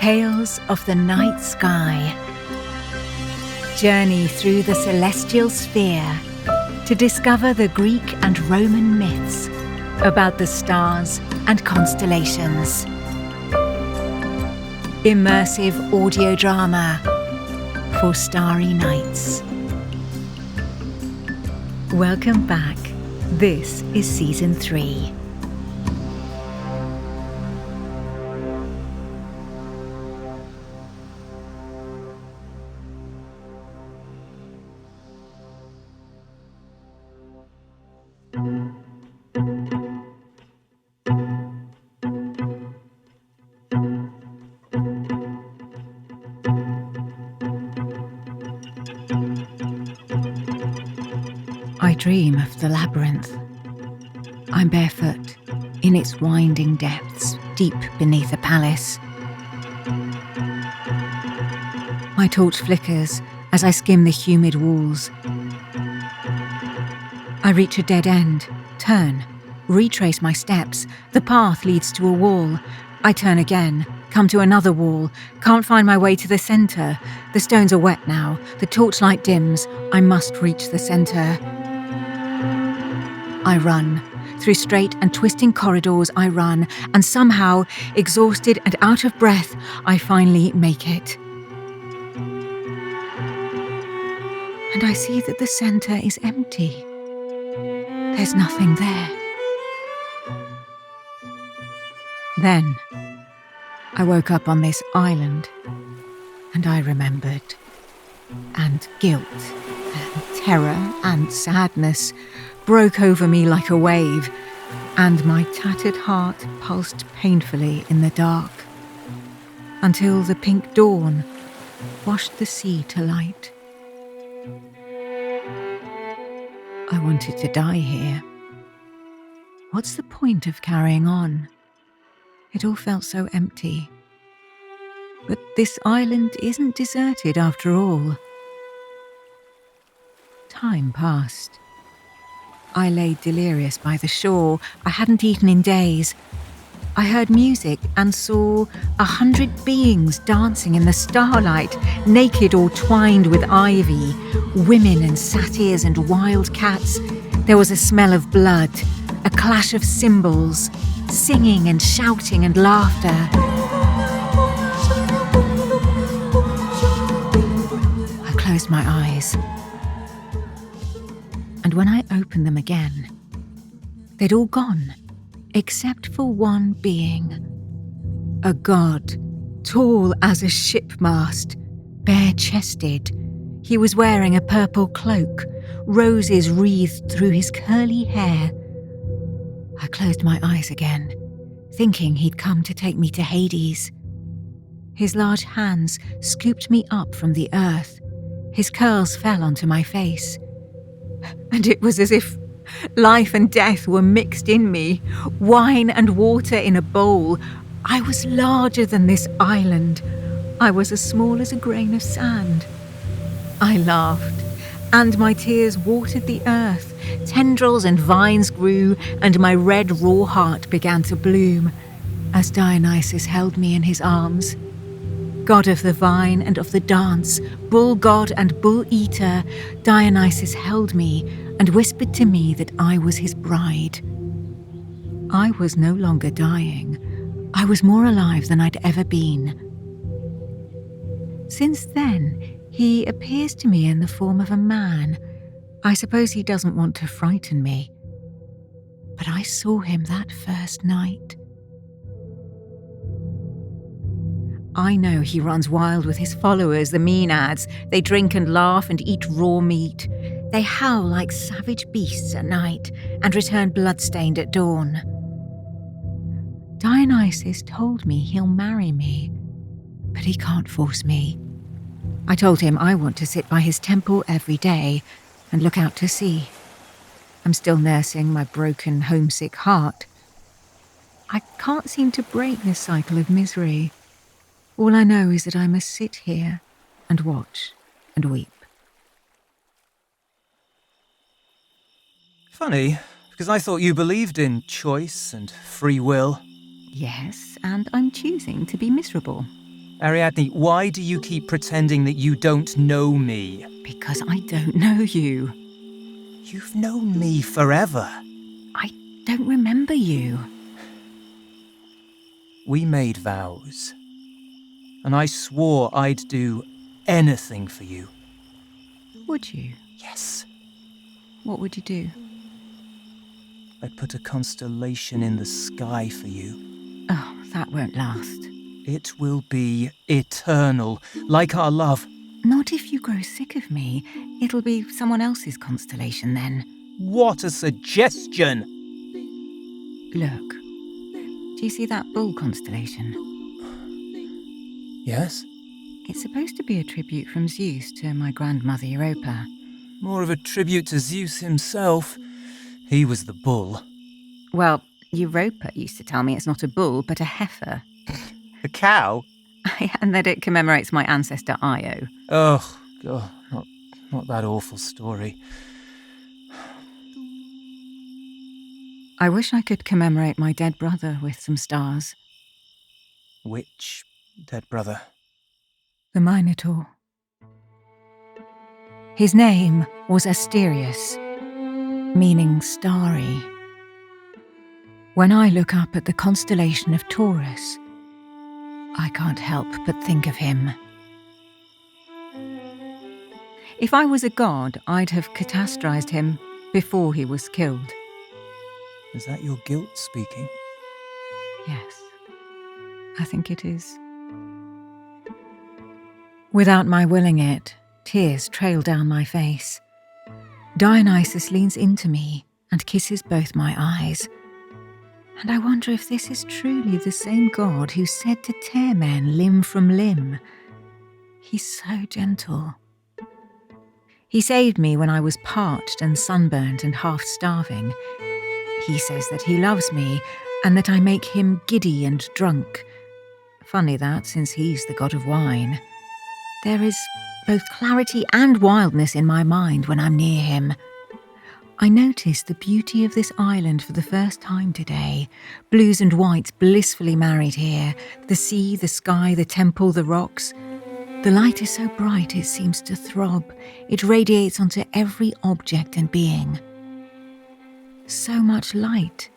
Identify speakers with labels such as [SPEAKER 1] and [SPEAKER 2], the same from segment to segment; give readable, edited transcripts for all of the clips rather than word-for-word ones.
[SPEAKER 1] Tales of the Night Sky. Journey through the celestial sphere to discover the Greek and Roman myths about the stars and constellations. Immersive audio drama for starry nights. Welcome back. This is Season 3. I dream of the labyrinth. I'm barefoot in its winding depths, deep beneath a palace. My torch flickers as I skim the humid walls. I reach a dead end, turn, retrace my steps. The path leads to a wall. I turn again, come to another wall, can't find my way to the centre. The stones are wet now, the torchlight dims. I must reach the centre. I run. Through straight and twisting corridors I run, and somehow, exhausted and out of breath, I finally make it. And I see that the centre is empty. There's nothing there. Then, I woke up on this island, and I remembered. And guilt, and terror, and sadness broke over me like a wave, and my tattered heart pulsed painfully in the dark, until the pink dawn washed the sea to light. I wanted to die here. What's the point of carrying on? It all felt so empty. But this island isn't deserted after all. Time passed. I lay delirious by the shore. I hadn't eaten in days. I heard music and saw 100 beings dancing in the starlight, naked or twined with ivy, women and satyrs and wild cats. There was a smell of blood, a clash of cymbals, singing and shouting and laughter. I closed my eyes. And when I opened them again, they'd all gone, except for one being. A god, tall as a shipmast, bare-chested. He was wearing a purple cloak, roses wreathed through his curly hair. I closed my eyes again, thinking he'd come to take me to Hades. His large hands scooped me up from the earth. His curls fell onto my face. And it was as if life and death were mixed in me, wine and water in a bowl. I was larger than this island. I was as small as a grain of sand. I laughed, and my tears watered the earth. Tendrils and vines grew, and my red raw heart began to bloom as Dionysus held me in his arms. God of the vine and of the dance, bull god and bull eater, Dionysus held me and whispered to me that I was his bride. I was no longer dying. I was more alive than I'd ever been. Since then, he appears to me in the form of a man. I suppose he doesn't want to frighten me. But I saw him that first night. I know he runs wild with his followers, the Maenads. They drink and laugh and eat raw meat. They howl like savage beasts at night and return bloodstained at dawn. Dionysus told me he'll marry me, but he can't force me. I told him I want to sit by his temple every day and look out to sea. I'm still nursing my broken, homesick heart. I can't seem to break this cycle of misery. All I know is that I must sit here and watch and weep.
[SPEAKER 2] Funny, because I thought you believed in choice and free will.
[SPEAKER 1] Yes, and I'm choosing to be miserable.
[SPEAKER 2] Ariadne, why do you keep pretending that you don't know me?
[SPEAKER 1] Because I don't know you.
[SPEAKER 2] You've known me forever.
[SPEAKER 1] I don't remember you.
[SPEAKER 2] We made vows, and I swore I'd do anything for you.
[SPEAKER 1] Would you?
[SPEAKER 2] Yes.
[SPEAKER 1] What would you do?
[SPEAKER 2] I'd put a constellation in the sky for you.
[SPEAKER 1] Oh, that won't last.
[SPEAKER 2] It will be eternal, like our love.
[SPEAKER 1] Not if you grow sick of me. It'll be someone else's constellation then.
[SPEAKER 2] What a suggestion!
[SPEAKER 1] Look, do you see that bull constellation?
[SPEAKER 2] Yes?
[SPEAKER 1] It's supposed to be a tribute from Zeus to my grandmother Europa.
[SPEAKER 2] More of a tribute to Zeus himself. He was the bull.
[SPEAKER 1] Well, Europa used to tell me it's not a bull, but a heifer.
[SPEAKER 2] A cow?
[SPEAKER 1] And that it commemorates my ancestor Io.
[SPEAKER 2] Oh, God, not that awful story.
[SPEAKER 1] I wish I could commemorate my dead brother with some stars.
[SPEAKER 2] Which dead brother?
[SPEAKER 1] The Minotaur. His name was Asterius, meaning starry. When I look up at the constellation of Taurus, I can't help but think of him. If I was a god, I'd have catastrophized him before he was killed.
[SPEAKER 2] Is that your guilt speaking?
[SPEAKER 1] Yes, I think it is. Without my willing it, tears trail down my face. Dionysus leans into me and kisses both my eyes. And I wonder if this is truly the same God who said to tear men limb from limb. He's so gentle. He saved me when I was parched and sunburnt and half starving. He says that he loves me and that I make him giddy and drunk. Funny that, since he's the god of wine. There is both clarity and wildness in my mind when I'm near him. I notice the beauty of this island for the first time today. Blues and whites blissfully married here. The sea, the sky, the temple, the rocks. The light is so bright it seems to throb. It radiates onto every object and being. So much light,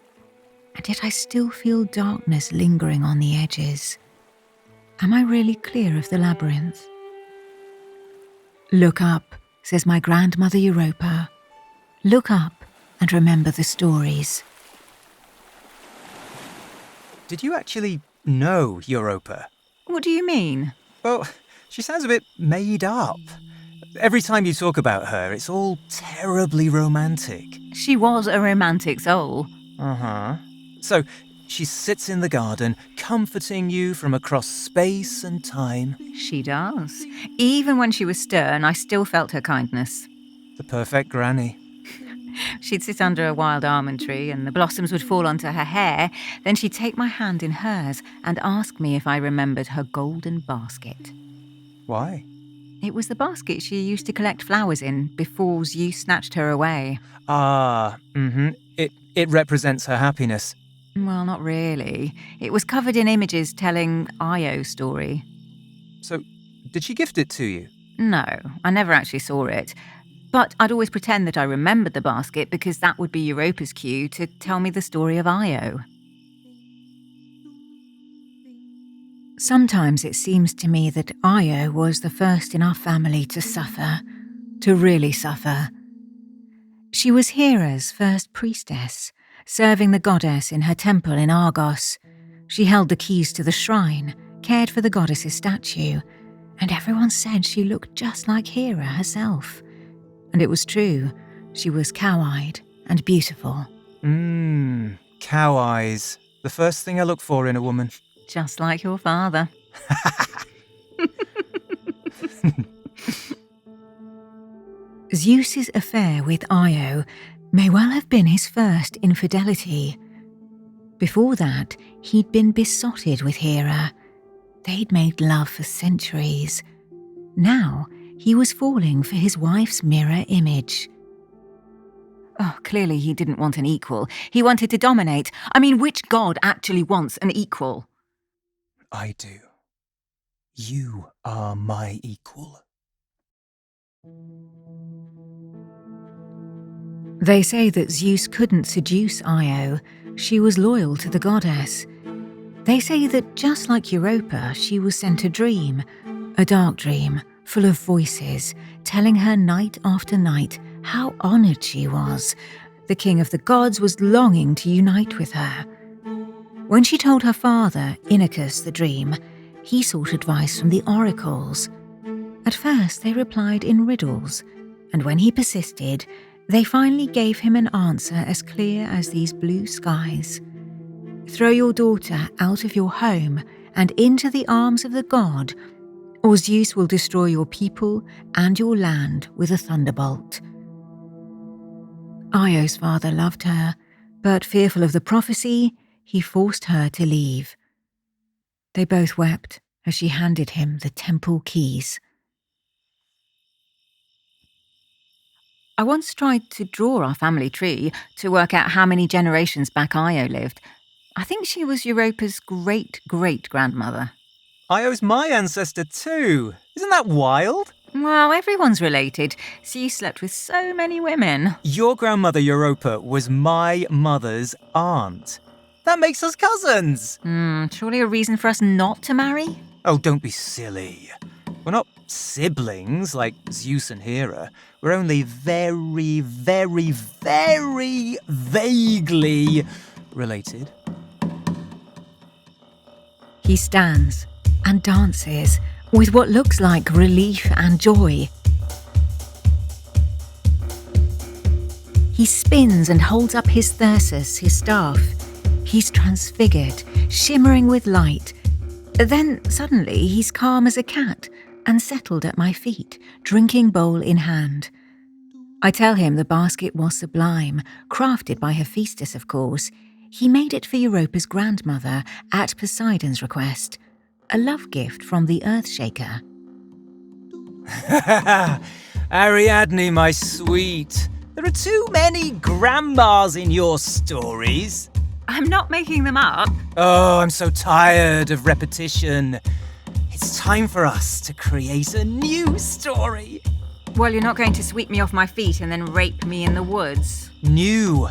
[SPEAKER 1] and yet I still feel darkness lingering on the edges. Am I really clear of the labyrinth? Look up, says my grandmother Europa. Look up and remember the stories.
[SPEAKER 2] Did you actually know Europa?
[SPEAKER 1] What do you mean?
[SPEAKER 2] Well, she sounds a bit made up. Every time you talk about her, it's all terribly romantic.
[SPEAKER 1] She was a romantic soul.
[SPEAKER 2] Uh-huh. So, she sits in the garden, comforting you from across space and time.
[SPEAKER 1] She does. Even when she was stern, I still felt her kindness.
[SPEAKER 2] The perfect granny.
[SPEAKER 1] She'd sit under a wild almond tree and the blossoms would fall onto her hair. Then she'd take my hand in hers and ask me if I remembered her golden basket.
[SPEAKER 2] Why?
[SPEAKER 1] It was the basket she used to collect flowers in before Zeus snatched her away.
[SPEAKER 2] Ah, It represents her happiness.
[SPEAKER 1] Well, not really. It was covered in images telling Io's story.
[SPEAKER 2] So, did she gift it to you?
[SPEAKER 1] No, I never actually saw it. But I'd always pretend that I remembered the basket because that would be Europa's cue to tell me the story of Io. Sometimes it seems to me that Io was the first in our family to suffer, to really suffer. She was Hera's first priestess, serving the goddess in her temple in Argos. She held the keys to the shrine, cared for the goddess's statue, and everyone said she looked just like Hera herself. And it was true. She was cow-eyed and beautiful.
[SPEAKER 2] Cow eyes. The first thing I look for in a woman.
[SPEAKER 1] Just like your father. Zeus's affair with Io may well have been his first infidelity. Before that, he'd been besotted with Hera. They'd made love for centuries. Now, he was falling for his wife's mirror image. Oh, clearly he didn't want an equal. He wanted to dominate. I mean, which god actually wants an equal?
[SPEAKER 2] I do. You are my equal.
[SPEAKER 1] They say that Zeus couldn't seduce Io. She was loyal to the goddess. They say that just like Europa, she was sent a dream, a dark dream, full of voices, telling her night after night how honoured she was. The king of the gods was longing to unite with her. When she told her father, Inachus, the dream, he sought advice from the oracles. At first they replied in riddles, and when he persisted, they finally gave him an answer as clear as these blue skies. Throw your daughter out of your home and into the arms of the god, or Zeus will destroy your people and your land with a thunderbolt. Io's father loved her, but fearful of the prophecy, he forced her to leave. They both wept as she handed him the temple keys. I once tried to draw our family tree to work out how many generations back Io lived. I think she was Europa's great-great-grandmother.
[SPEAKER 2] Io's my ancestor too. Isn't that wild?
[SPEAKER 1] Well, everyone's related. Zeus slept with so many women.
[SPEAKER 2] Your grandmother Europa was my mother's aunt. That makes us cousins.
[SPEAKER 1] Surely a reason for us not to marry?
[SPEAKER 2] Oh, don't be silly. We're not siblings like Zeus and Hera. We're only very, very, very vaguely related.
[SPEAKER 1] He stands and dances with what looks like relief and joy. He spins and holds up his thyrsus, his staff. He's transfigured, shimmering with light. Then suddenly he's calm as a cat and settled at my feet, drinking bowl in hand. I tell him the basket was sublime, crafted by Hephaestus, of course. He made it for Europa's grandmother at Poseidon's request, a love gift from the Earthshaker.
[SPEAKER 2] Ariadne, my sweet. There are too many grandmas in your stories.
[SPEAKER 1] I'm not making them up.
[SPEAKER 2] Oh, I'm so tired of repetition. It's time for us to create a new story.
[SPEAKER 1] Well, you're not going to sweep me off my feet and then rape me in the woods.
[SPEAKER 2] New,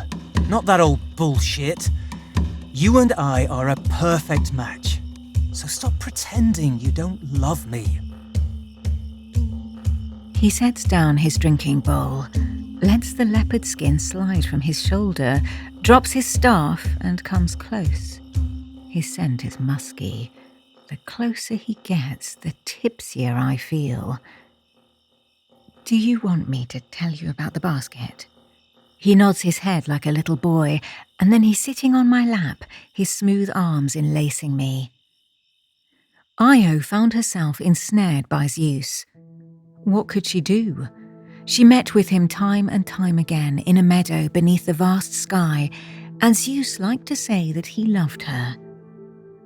[SPEAKER 2] not that old bullshit. You and I are a perfect match. So stop pretending you don't love me.
[SPEAKER 1] He sets down his drinking bowl, lets the leopard skin slide from his shoulder, drops his staff and comes close. His scent is musky. The closer he gets, the tipsier I feel. Do you want me to tell you about the basket? He nods his head like a little boy, and then he's sitting on my lap, his smooth arms enlacing me. Io found herself ensnared by Zeus. What could she do? She met with him time and time again in a meadow beneath the vast sky, and Zeus liked to say that he loved her.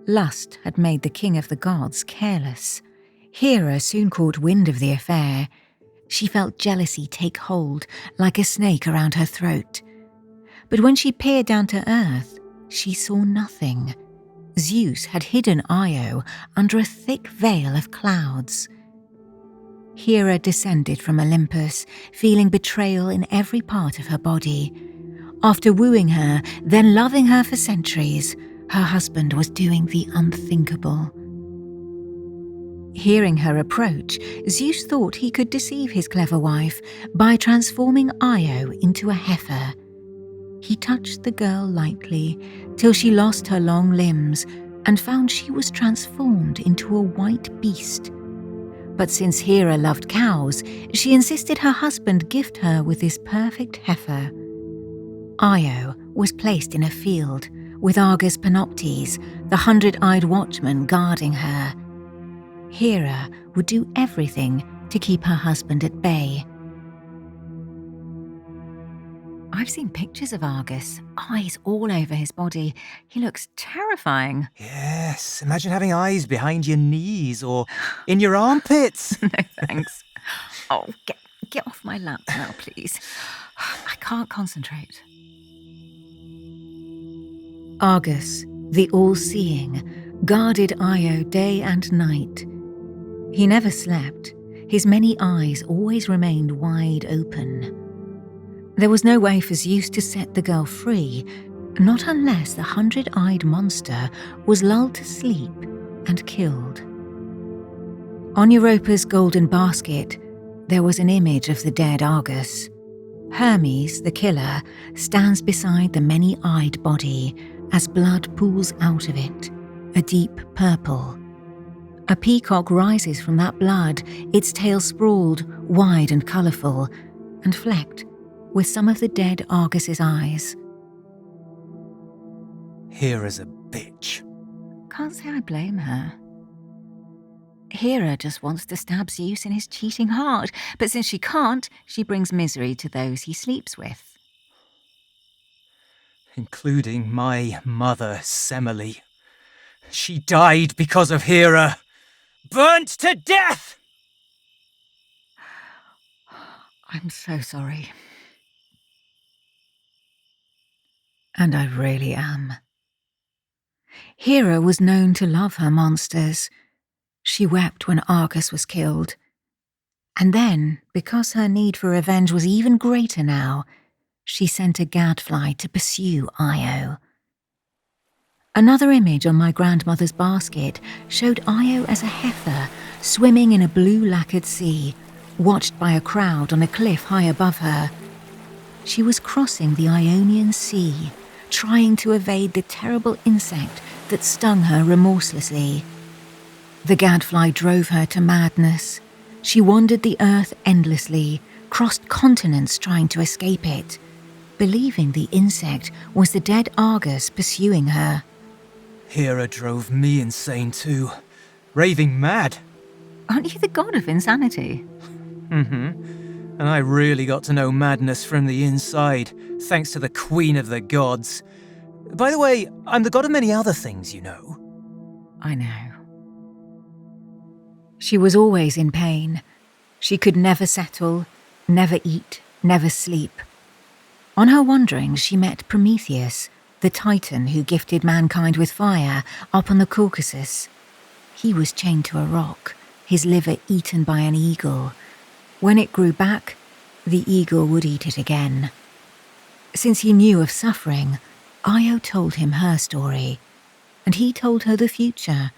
[SPEAKER 1] Lust had made the king of the gods careless. Hera soon caught wind of the affair. She felt jealousy take hold, like a snake around her throat. But when she peered down to earth, she saw nothing. Zeus had hidden Io under a thick veil of clouds. Hera descended from Olympus, feeling betrayal in every part of her body. After wooing her, then loving her for centuries, her husband was doing the unthinkable. Hearing her approach, Zeus thought he could deceive his clever wife by transforming Io into a heifer. He touched the girl lightly till she lost her long limbs and found she was transformed into a white beast. But since Hera loved cows, she insisted her husband gift her with this perfect heifer. Io was placed in a field with Argus Panoptes, the 100-eyed watchman, guarding her. Hera would do everything to keep her husband at bay. I've seen pictures of Argus, eyes all over his body. He looks terrifying.
[SPEAKER 2] Yes, imagine having eyes behind your knees or in your armpits.
[SPEAKER 1] No thanks. Oh, get off my lap now, please. I can't concentrate. Argus, the all-seeing, guarded Io day and night. He never slept. His many eyes always remained wide open. There was no way for Zeus to set the girl free, not unless the 100-eyed monster was lulled to sleep and killed. On Europa's golden basket, there was an image of the dead Argus. Hermes, the killer, stands beside the many-eyed body as blood pools out of it, a deep purple. A peacock rises from that blood, its tail sprawled, wide and colourful, and flecked with some of the dead Argus's eyes.
[SPEAKER 2] Hera's a bitch.
[SPEAKER 1] Can't say I blame her. Hera just wants to stab Zeus in his cheating heart, but since she can't, she brings misery to those he sleeps with.
[SPEAKER 2] Including my mother, Semele. She died because of Hera. Burnt to death!
[SPEAKER 1] I'm so sorry. And I really am. Hera was known to love her monsters. She wept when Argus was killed. And then, because her need for revenge was even greater now, she sent a gadfly to pursue Io. Another image on my grandmother's basket showed Io as a heifer swimming in a blue lacquered sea, watched by a crowd on a cliff high above her. She was crossing the Ionian Sea, trying to evade the terrible insect that stung her remorselessly. The gadfly drove her to madness. She wandered the earth endlessly, crossed continents trying to escape it, believing the insect was the dead Argus pursuing her.
[SPEAKER 2] Hera drove me insane too. Raving mad.
[SPEAKER 1] Aren't you the god of insanity?
[SPEAKER 2] And I really got to know madness from the inside, thanks to the Queen of the Gods. By the way, I'm the god of many other things, you know.
[SPEAKER 1] I know. She was always in pain. She could never settle, never eat, never sleep. On her wanderings, she met Prometheus, the Titan who gifted mankind with fire, up on the Caucasus. He was chained to a rock, his liver eaten by an eagle. When it grew back, the eagle would eat it again. Since he knew of suffering, Io told him her story, and he told her the future,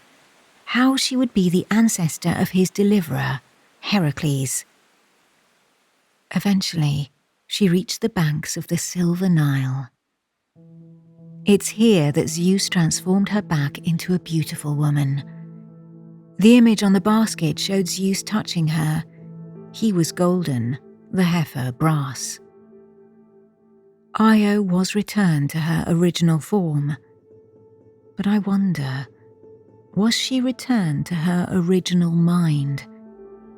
[SPEAKER 1] how she would be the ancestor of his deliverer, Heracles. Eventually, she reached the banks of the Silver Nile. It's here that Zeus transformed her back into a beautiful woman. The image on the basket showed Zeus touching her. He was golden, the heifer brass. Io was returned to her original form. But I wonder, was she returned to her original mind?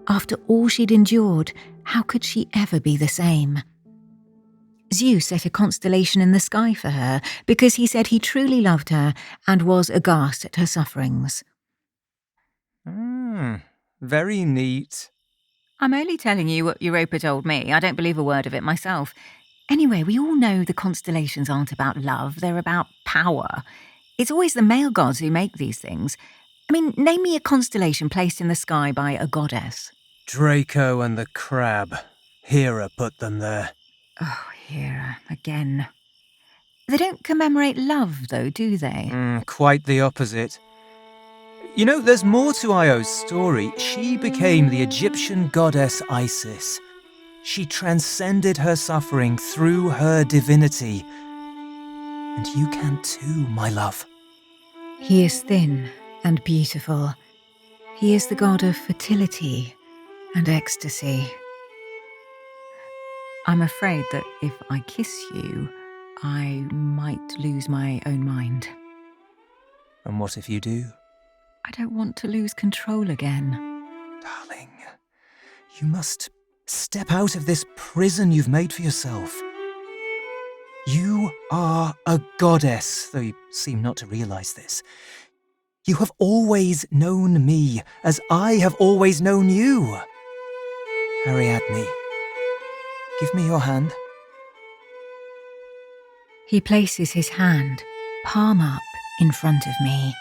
[SPEAKER 1] After all she'd endured, how could she ever be the same? Zeus set a constellation in the sky for her because he said he truly loved her and was aghast at her sufferings.
[SPEAKER 2] Very neat.
[SPEAKER 1] I'm only telling you what Europa told me. I don't believe a word of it myself. Anyway, we all know the constellations aren't about love, they're about power. It's always the male gods who make these things. I mean, name me a constellation placed in the sky by a goddess.
[SPEAKER 2] Draco and the crab. Hera put them there.
[SPEAKER 1] Oh, Hera, again. They don't commemorate love, though, do they?
[SPEAKER 2] Quite the opposite. You know, there's more to Io's story. She became the Egyptian goddess Isis. She transcended her suffering through her divinity. And you can too, my love.
[SPEAKER 1] He is thin and beautiful. He is the god of fertility and ecstasy. I'm afraid that if I kiss you, I might lose my own mind.
[SPEAKER 2] And what if you do?
[SPEAKER 1] I don't want to lose control again.
[SPEAKER 2] Darling, you must step out of this prison you've made for yourself. You are a goddess, though you seem not to realize this. You have always known me, as I have always known you. Ariadne, give me your hand.
[SPEAKER 1] He places his hand, palm up, in front of me.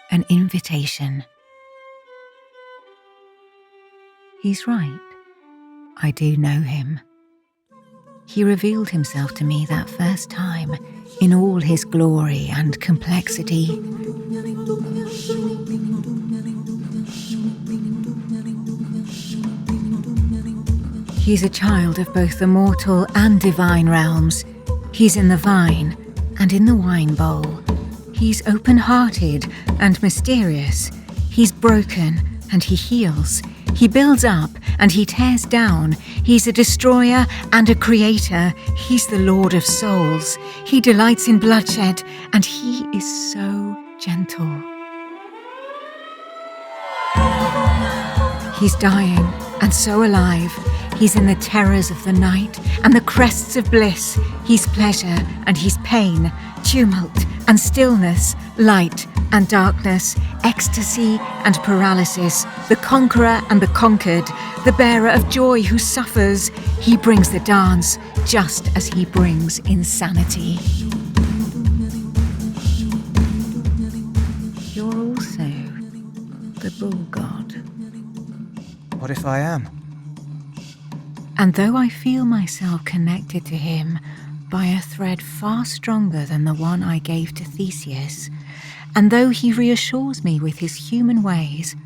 [SPEAKER 1] An invitation. He's right. I do know him. He revealed himself to me that first time in all his glory and complexity. He's a child of both the mortal and divine realms. He's in the vine and in the wine bowl. He's open-hearted and mysterious. He's broken and he heals. He builds up and he tears down. He's a destroyer and a creator. He's the Lord of souls. He delights in bloodshed and he is so gentle. He's dying and so alive. He's in the terrors of the night and the crests of bliss. He's pleasure and he's pain, tumult and stillness, light and darkness, ecstasy and paralysis, the conqueror and the conquered, the bearer of joy who suffers. He brings the dance just as he brings insanity. You're also the bull god.
[SPEAKER 2] What if I am?
[SPEAKER 1] And though I feel myself connected to him by a thread far stronger than the one I gave to Theseus, and though he reassures me with his human ways,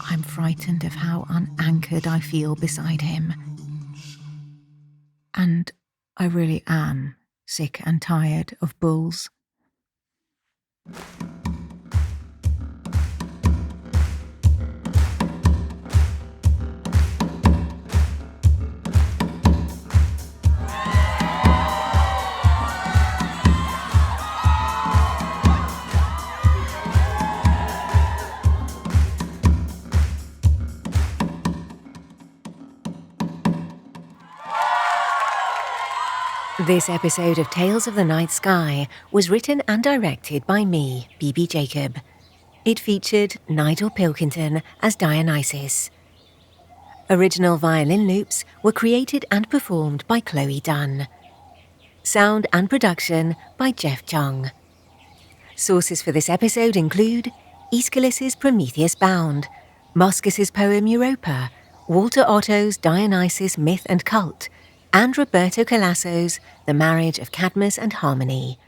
[SPEAKER 1] I'm frightened of how unanchored I feel beside him. And I really am sick and tired of bulls. This episode of Tales of the Night Sky was written and directed by me, Bibi Jacob. It featured Nigel Pilkington as Dionysus. Original violin loops were created and performed by Chloe Dunn. Sound and production by Geoff Chong. Sources for this episode include Aeschylus Prometheus Bound, Moschus's poem Europa, Walter Otto's Dionysus Myth and Cult, and Roberto Calasso's The Marriage of Cadmus and Harmony.